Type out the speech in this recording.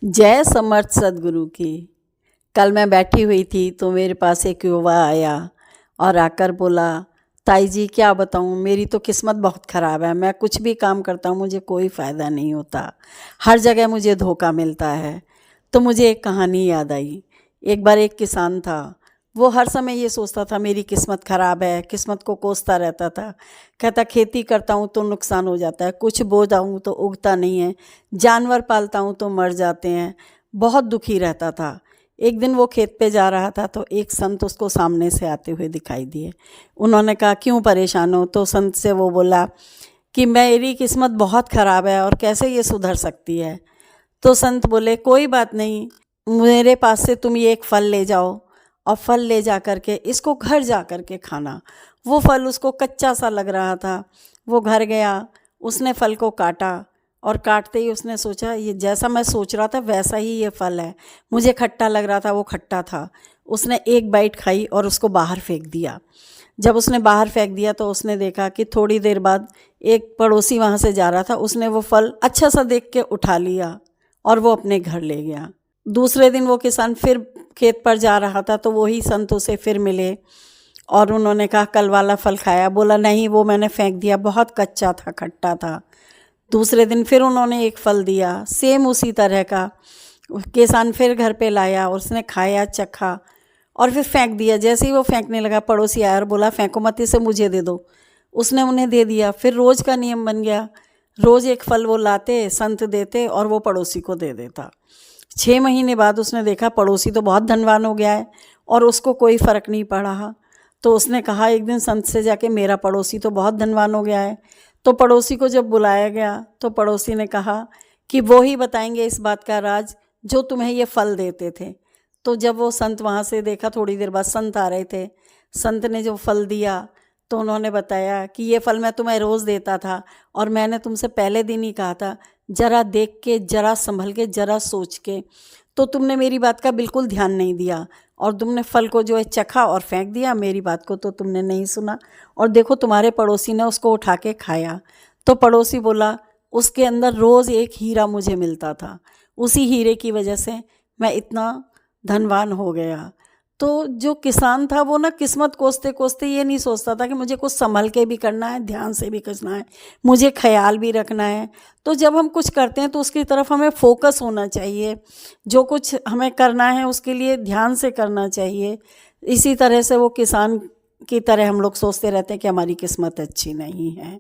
जय समर्थ सदगुरु की। कल मैं बैठी हुई थी तो मेरे पास एक युवा आया और आकर बोला, ताई जी क्या बताऊँ, मेरी तो किस्मत बहुत ख़राब है। मैं कुछ भी काम करता हूँ मुझे कोई फ़ायदा नहीं होता, हर जगह मुझे धोखा मिलता है। तो मुझे एक कहानी याद आई। एक बार एक किसान था, वो हर समय ये सोचता था मेरी किस्मत ख़राब है, किस्मत को कोसता रहता था। कहता खेती करता हूँ तो नुकसान हो जाता है, कुछ बोता हूँ तो उगता नहीं है, जानवर पालता हूँ तो मर जाते हैं। बहुत दुखी रहता था। एक दिन वो खेत पे जा रहा था तो एक संत उसको सामने से आते हुए दिखाई दिए। उन्होंने कहा, क्यों परेशान हो? तो संत से वो बोला कि मेरी किस्मत बहुत ख़राब है और कैसे ये सुधर सकती है। तो संत बोले, कोई बात नहीं, मेरे पास से तुम ये एक फल ले जाओ और फल ले जा कर के इसको घर जा कर के खाना। वो फल उसको कच्चा सा लग रहा था। वो घर गया, उसने फल को काटा और काटते ही उसने सोचा, ये जैसा मैं सोच रहा था वैसा ही ये फल है। मुझे खट्टा लग रहा था, वो खट्टा था। उसने एक बाइट खाई और उसको बाहर फेंक दिया। जब उसने बाहर फेंक दिया तो उसने देखा कि थोड़ी देर बाद एक पड़ोसी वहाँ से जा रहा था। उसने वो फल अच्छा सा देख के उठा लिया और वो अपने घर ले गया। दूसरे दिन वो किसान फिर खेत पर जा रहा था तो वही संत उसे फिर मिले और उन्होंने कहा, कल वाला फल खाया? बोला, नहीं, वो मैंने फेंक दिया, बहुत कच्चा था, खट्टा था। दूसरे दिन फिर उन्होंने एक फल दिया, सेम उसी तरह का। किसान फिर घर पे लाया, उसने खाया, चखा और फिर फेंक दिया। जैसे ही वो फेंकने लगा, पड़ोसी आया और बोला, फेंको मत इसे, मुझे दे दो। उसने उन्हें दे दिया। फिर रोज़ का नियम बन गया, रोज़ एक फल वो लाते, संत देते और वो पड़ोसी को दे देता। 6 महीने बाद उसने देखा पड़ोसी तो बहुत धनवान हो गया है और उसको कोई फ़र्क नहीं पड़ा। तो उसने कहा एक दिन संत से जाके, मेरा पड़ोसी तो बहुत धनवान हो गया है। तो पड़ोसी को जब बुलाया गया तो पड़ोसी ने कहा कि वो ही बताएंगे इस बात का राज जो तुम्हें ये फल देते थे। तो जब वो संत वहाँ से देखा, थोड़ी देर बाद संत आ रहे थे, संत ने जो फल दिया तो उन्होंने बताया कि ये फल मैं तुम्हें रोज़ देता था और मैंने तुमसे पहले दिन ही कहा था, ज़रा देख के, ज़रा संभल के, ज़रा सोच के, तो तुमने मेरी बात का बिल्कुल ध्यान नहीं दिया और तुमने फल को जो है चखा और फेंक दिया। मेरी बात को तो तुमने नहीं सुना और देखो तुम्हारे पड़ोसी ने उसको उठा के खाया। तो पड़ोसी बोला, उसके अंदर रोज़ एक हीरा मुझे मिलता था, उसी हीरे की वजह से मैं इतना धनवान हो गया। तो जो किसान था वो ना किस्मत कोसते कोसते ये नहीं सोचता था कि मुझे कुछ संभल के भी करना है, ध्यान से भी करना है, मुझे ख्याल भी रखना है। तो जब हम कुछ करते हैं तो उसकी तरफ हमें फोकस होना चाहिए, जो कुछ हमें करना है उसके लिए ध्यान से करना चाहिए। इसी तरह से वो किसान की तरह हम लोग सोचते रहते हैं कि हमारी किस्मत अच्छी नहीं है।